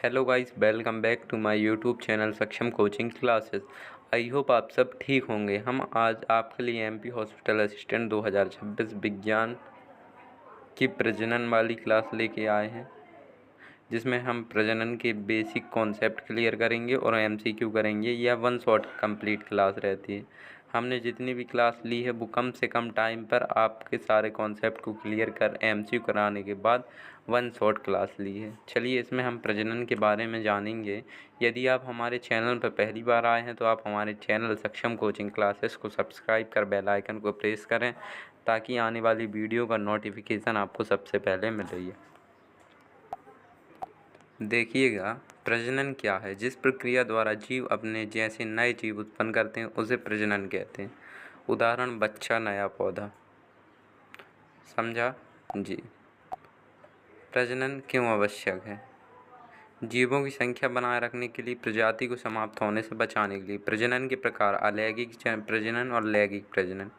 Hello guys, welcome back to my YouTube channel Saksham coaching classes. I hope आप सब ठीक होंगे। हम आज आपके लिए एमपी हॉस्पिटल असिस्टेंट 2026 विज्ञान की प्रजनन वाली क्लास लेके आए हैं, जिसमें हम प्रजनन के बेसिक कॉन्सेप्ट क्लियर करेंगे और एमसीक्यू करेंगे। यह वन शॉट कंप्लीट क्लास रहती है। हमने जितनी भी क्लास ली है वो कम से कम टाइम पर आपके सारे कॉन्सेप्ट को क्लियर कर एमसीक्यू कराने के बाद वन शॉट क्लास ली है। चलिए, इसमें हम प्रजनन के बारे में जानेंगे। यदि आप हमारे चैनल पर पहली बार आए हैं तो आप हमारे चैनल सक्षम कोचिंग क्लासेस को सब्सक्राइब कर बेल आइकन को प्रेस करें, ताकि आने वाली वीडियो का नोटिफिकेशन आपको सबसे पहले मिले। देखिएगा, प्रजनन क्या है। जिस प्रक्रिया द्वारा जीव अपने जैसे नए जीव उत्पन्न करते हैं उसे प्रजनन कहते हैं। उदाहरण, बच्चा, नया पौधा। समझा जी। प्रजनन क्यों आवश्यक है? जीवों की संख्या बनाए रखने के लिए, प्रजाति को समाप्त होने से बचाने के लिए। प्रजनन के प्रकार, अलैंगिक प्रजनन और लैंगिक प्रजनन।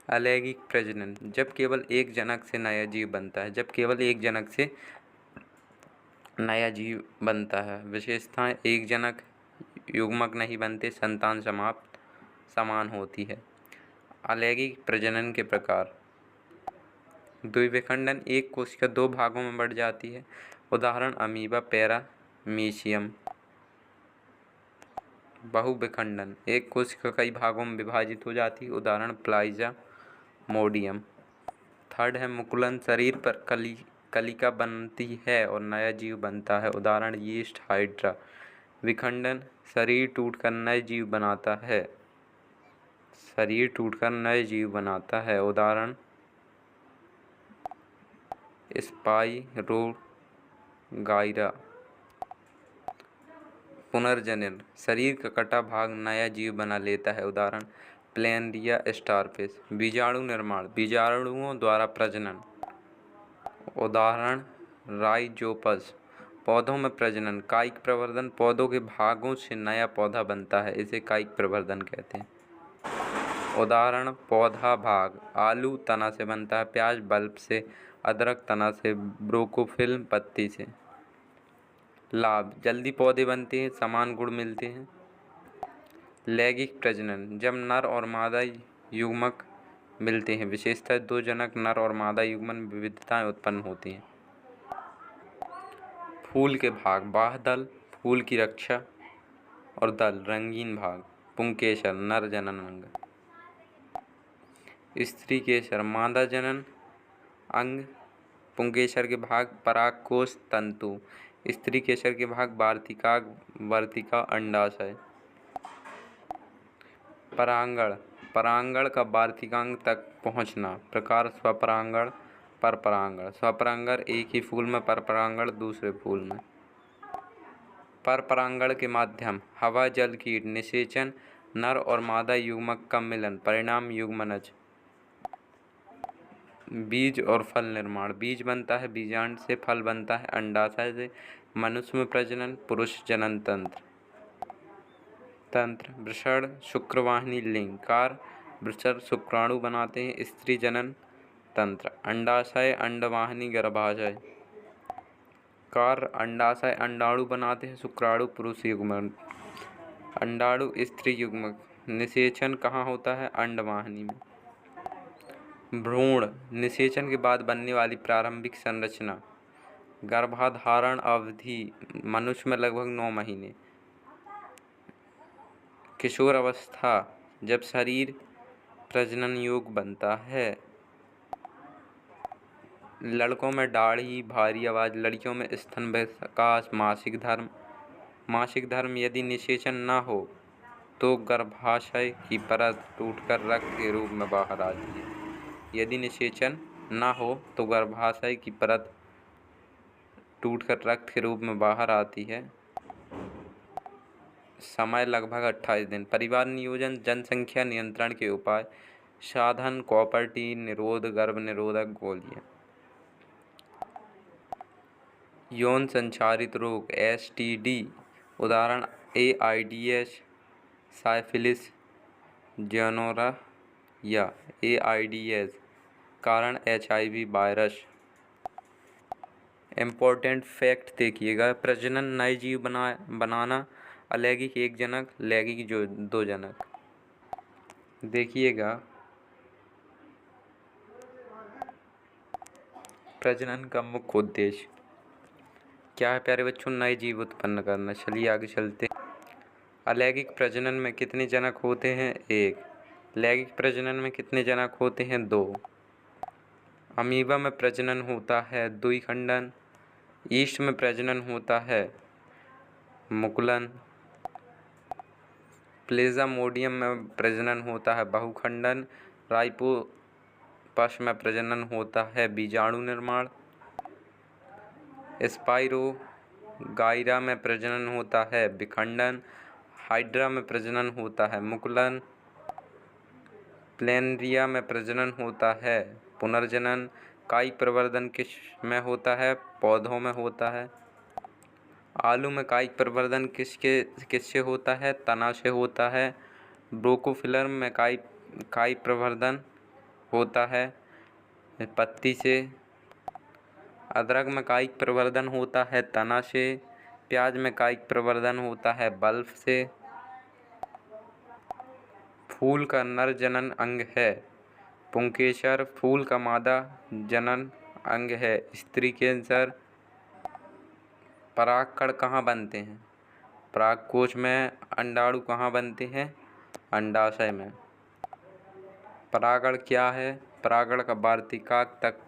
अलैंगिक प्रजनन, जब केवल एक जनक से नया जीव बनता है। जब केवल एक जनक से नया जीव बनता है। विशेषताएं, एक जनक, युग्मक नहीं बनते, संतान समाप्त समान होती है। अलैंगिक प्रजनन के प्रकार, द्विविखंडन, एक कोशिका दो भागों में बढ़ जाती है। उदाहरण, अमीबा, पैरामीशियम। बहुविखंडन, एक कोशिका कई भागों में विभाजित हो जाती है। उदाहरण, प्लाज्मोडियम। थर्ड है मुकुलन, शरीर पर कलिका बनती है और नया जीव बनता है। उदाहरण, यीस्ट, हाइड्रा। विखंडन, शरीर टूटकर नए जीव बनाता है। शरीर टूटकर नए जीव बनाता है। उदाहरण, स्पाइरोगाइरा। पुनर्जनन, शरीर का कटा भाग नया जीव बना लेता है। उदाहरण, प्लैनेरिया, स्टारफिश। बीजाणु निर्माण, बीजाणुओं द्वारा प्रजनन। उदाहरण, राइजोपस। पौधों में प्रजनन, कायिक प्रवर्धन, पौधों के भागों से नया पौधा बनता है, इसे कायिक प्रवर्धन कहते हैं। उदाहरण, पौधा भाग, आलू तना से बनता है, प्याज बल्ब से, अदरक तना से, ब्रोकोफिल्म पत्ती से। लाभ, जल्दी पौधे बनते हैं, समान गुण मिलते हैं। लैंगिक प्रजनन, जब नर और मादा युग्मक मिलते हैं। विशेषता, दो जनक नर और मादा युग्मन में विविधताएं उत्पन्न होती हैं। फूल के भाग, बाह्यदल, फूल की रक्षा और दल, रंगीन भाग। पुंकेसर, नर जनन अंग। स्त्री केसर, मादा जनन अंग। पुंकेसर के भाग, परागकोश, तंतु। स्त्री केसर के भाग, वर्तिका, अंडाशय। परांगण, परांगण का वार्तिकांग तक पहुँचना। प्रकार, स्वपरागण, परपरागण। स्वपरागण, एक ही फूल में, परपरागण दूसरे फूल में। परपरागण के माध्यम, हवा, जल, कीट, निषेचन, नर और मादा युग्मक का मिलन, परिणाम युग्मनज। बीज और फल निर्माण, बीज बनता है बीजांड से, फल बनता है अंडाशय से। मनुष्य में प्रजनन, पुरुष जनन तंत्र। वृषण, शुक्रवाहिनी, लिंग। कार, वृषण शुक्राणु बनाते हैं, स्त्री जनन तंत्र। अंडाशय, अंडवाहिनी, गर्भाशय। कार, अंडाशय अंडाणु बनाते हैं, शुक्राणु पुरुष युग्मक, अंडाणु स्त्री युग्मक। निषेचन कहाँ होता है? अंडवाहिनी में। भ्रूण, निषेचन के बाद बनने वाली प्रारंभिक संरचना। गर्भाधारण अवधि, मनुष्य में लगभग 9 महीने। किशोर अवस्था, जब शरीर प्रजनन योग्य बनता है। लड़कों में दाढ़ी, भारी आवाज़, लड़कियों में स्तन विकास। मासिक धर्म, मासिक धर्म, यदि निषेचन न हो तो गर्भाशय की परत टूटकर रक्त के रूप में बाहर आती है। यदि निषेचन न हो तो गर्भाशय की परत टूटकर रक्त के रूप में बाहर आती है। समय लगभग 28 दिन। परिवार नियोजन, जनसंख्या नियंत्रण के उपाय। साधन, कॉपर्टी निरोध, गर्भ निरोधक गोलियां। यौन संचारित रोग, STD। उदाहरण, AIDS, साइफिलिस, गोनोरिया, AIDS। कारण, HIV वायरस। इम्पोर्टेंट फैक्ट देखिएगा। प्रजनन नए जीव बनाना, अलैंगिक एक जनक, लैंगिक जो दो जनक। देखिएगा, प्रजनन का मुख्य उद्देश्य क्या है प्यारे बच्चों? नए जीव उत्पन्न करना। चलिए आगे चलते। अलैंगिक प्रजनन में कितने जनक होते हैं? एक। लैंगिक प्रजनन में कितने जनक होते हैं? दो। अमीबा में प्रजनन होता है द्विखंडन। ईस्ट में प्रजनन होता है मुकुलन। प्लेजामोडियम में प्रजनन होता है बहुखंडन। राइपोपस में प्रजनन होता है बीजाणु निर्माण। स्पाइरोगाइरा में प्रजनन होता है विखंडन। हाइड्रा में प्रजनन होता है मुकुलन। प्लेनरिया में प्रजनन होता है पुनर्जनन। कायिक प्रवर्धन किस में होता है? पौधों में होता है। आलू में कायिक प्रवर्धन किससे होता है? तना से होता है। ब्रोकोफिलर में कायिक प्रवर्धन होता है पत्ती से। अदरक में कायिक प्रवर्धन होता है तना से। प्याज में कायिक प्रवर्धन होता है बल्ब से। फूल का नर जनन अंग है पुंकेसर। फूल का मादा जनन अंग है स्त्री कैंसर। परागकण कहाँ बनते हैं? परागकोश में। अंडाणु कहाँ बनते हैं? अंडाशय में। परागण क्या है? परागण का वार्तिकाक तक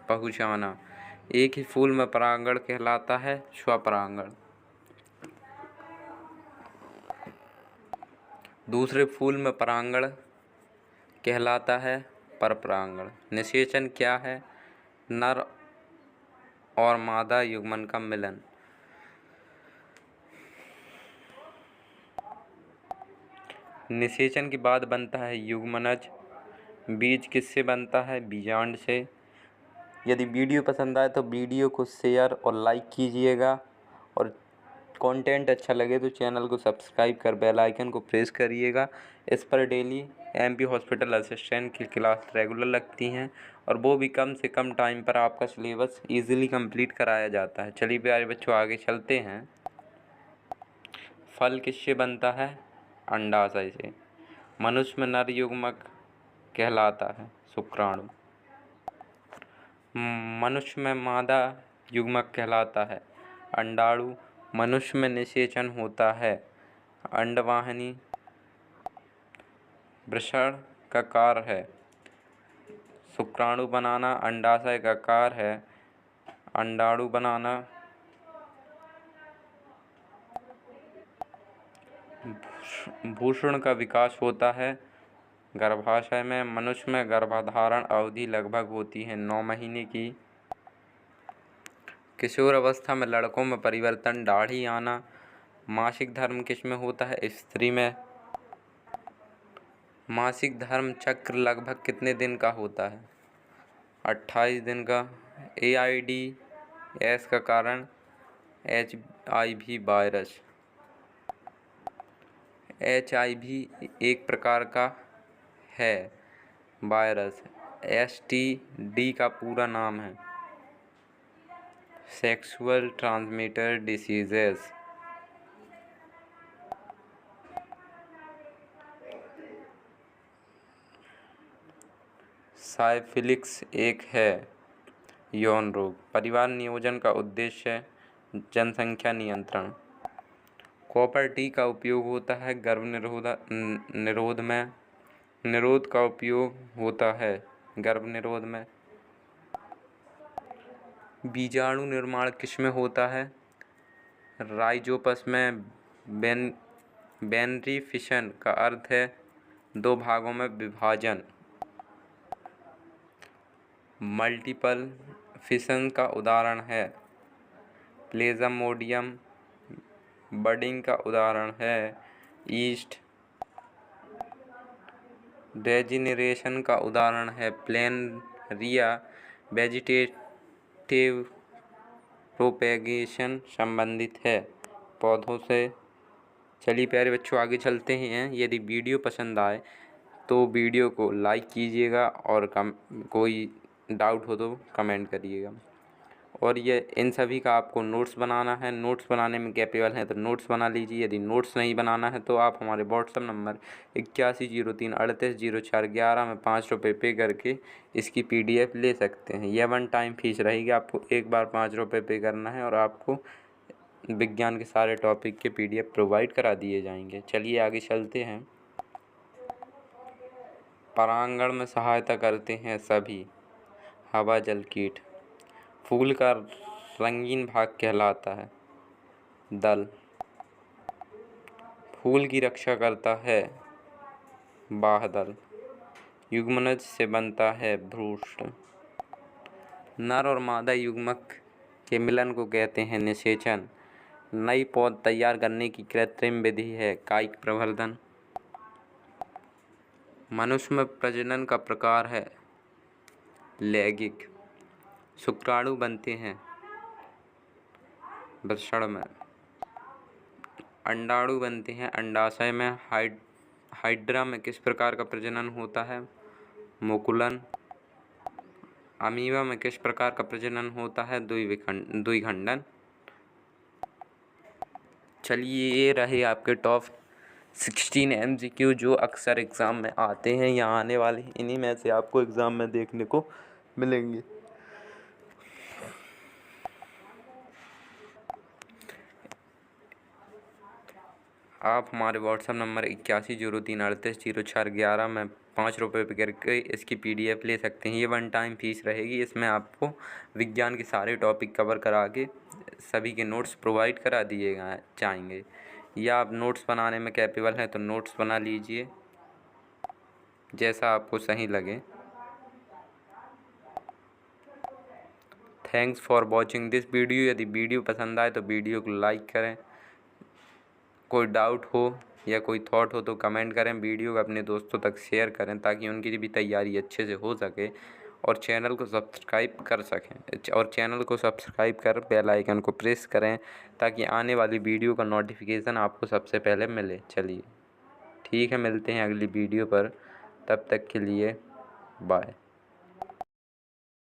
पहुँचाना। एक ही फूल में परागण कहलाता है स्वपरागण। दूसरे फूल में परागण कहलाता है परपरागण। निषेचन क्या है? नर और मादा युग्मन का मिलन। निषेचन के बाद बनता है युग्मनज। बीज किससे बनता है? बीजांड से। यदि वीडियो पसंद आए तो वीडियो को शेयर और लाइक कीजिएगा, और कंटेंट अच्छा लगे तो चैनल को सब्सक्राइब कर बेल आइकन को प्रेस करिएगा। इस पर डेली एमपी हॉस्पिटल असिस्टेंट की क्लास रेगुलर लगती हैं, और वो भी कम से कम टाइम पर आपका सिलेबस इजीली कंप्लीट कराया जाता है। चलिए प्यारे बच्चों आगे चलते हैं। फल किससे बनता है? अंडाशय से। मनुष्य में नर युग्मक कहलाता है शुक्राणु। मनुष्य में मादा युग्मक कहलाता है अंडाणु। मनुष्य में निषेचन होता है अंडवाहिनी। वृषण का कार्य है शुक्राणु बनाना। अंडाशय का कार्य है अंडाणु बनाना। भूषण का विकास होता है गर्भाशय में। मनुष्य में गर्भधारण अवधि लगभग होती है 9 महीने की। किशोर अवस्था में लड़कों में परिवर्तन दाढ़ी आना। मासिक धर्म किस में होता है? स्त्री में। मासिक धर्म चक्र लगभग कितने दिन का होता है? 28 दिन का। AIDS का कारण HIV वायरस। HIV एक प्रकार का है वायरस। STD का पूरा नाम है सेक्सुअल ट्रांसमिटेड डिसीजेस। साइफिलिक्स एक है यौन रोग। परिवार नियोजन का उद्देश्य है जनसंख्या नियंत्रण। कॉपर टी का उपयोग होता है गर्भ निरोध में। निरोध का उपयोग होता है गर्भ निरोध में। बीजाणु निर्माण किस में होता है? राइजोपस में। बैनरी फिशन का अर्थ है 2 भागों में विभाजन। मल्टीपल फिशन का उदाहरण है प्लेजामोडियम। बडिंग का उदाहरण है ईस्ट। डेजिनेरेशन का उदाहरण है प्लेनरिया। वेजिटेटिव प्रोपेगेशन संबंधित है पौधों से। चलिए प्यारे बच्चों आगे चलते हैं। यदि वीडियो पसंद आए तो वीडियो को लाइक कीजिएगा, और कोई डाउट हो तो कमेंट करिएगा। और ये इन सभी का आपको नोट्स बनाना है। नोट्स बनाने में कैपेबल हैं तो नोट्स बना लीजिए। यदि नोट्स नहीं बनाना है तो आप हमारे व्हाट्सएप नंबर 8103380411 में 5 रुपये पे करके इसकी PDF ले सकते हैं। यह वन टाइम फीस रहेगी, आपको एक बार 5 रुपये पे करना है और आपको विज्ञान के सारे टॉपिक के PDF प्रोवाइड करा दिए जाएंगे। चलिए आगे चलते हैं। परागण में सहायता करते हैं सभी हवा, जल, कीट। फूल का रंगीन भाग कहलाता है दल। फूल की रक्षा करता है बाह्यदल। युग्मनज से बनता है भ्रूण। नर और मादा युग्मक के मिलन को कहते हैं निषेचन। नई पौध तैयार करने की कृत्रिम विधि है कायिक प्रवर्धन। मनुष्य में प्रजनन का प्रकार है लैंगिक। शुक्राणु बनते हैं वृषण में। अंडाणु बनते हैं अंडाशय में। हाइड्रा में किस प्रकार का प्रजनन होता है मुकुलन। अमीबा में किस प्रकार का प्रजनन होता है द्विखंडन। चलिए ये रहे आपके टॉप 16 MCQ जो अक्सर एग्ज़ाम में आते हैं या आने वाले हैं। इन्हीं में से आपको एग्ज़ाम में देखने को मिलेंगे। आप हमारे व्हाट्सएप नंबर 8103380411 में 5 रुपये पे करके इसकी PDF ले सकते हैं। ये वन टाइम फीस रहेगी। इसमें आपको विज्ञान के सारे टॉपिक कवर करा के सभी के नोट्स प्रोवाइड करा दिए जाएंगे। या आप नोट्स बनाने में कैपेबल हैं तो नोट्स बना लीजिए जैसा आपको सही लगे। Thanks for watching this video. यदि वीडियो पसंद आए तो वीडियो को लाइक करें। कोई डाउट हो या कोई थॉट हो तो कमेंट करें। वीडियो को अपने दोस्तों तक शेयर करें ताकि उनकी भी तैयारी अच्छे से हो सके और चैनल को सब्सक्राइब कर सकें। और चैनल को सब्सक्राइब कर बेल आइकन को प्रेस करें ताकि आने वाली वीडियो का नोटिफिकेशन आपको सबसे पहले मिले। चलिए ठीक है, मिलते हैं अगली वीडियो पर। तब तक के लिए बाय।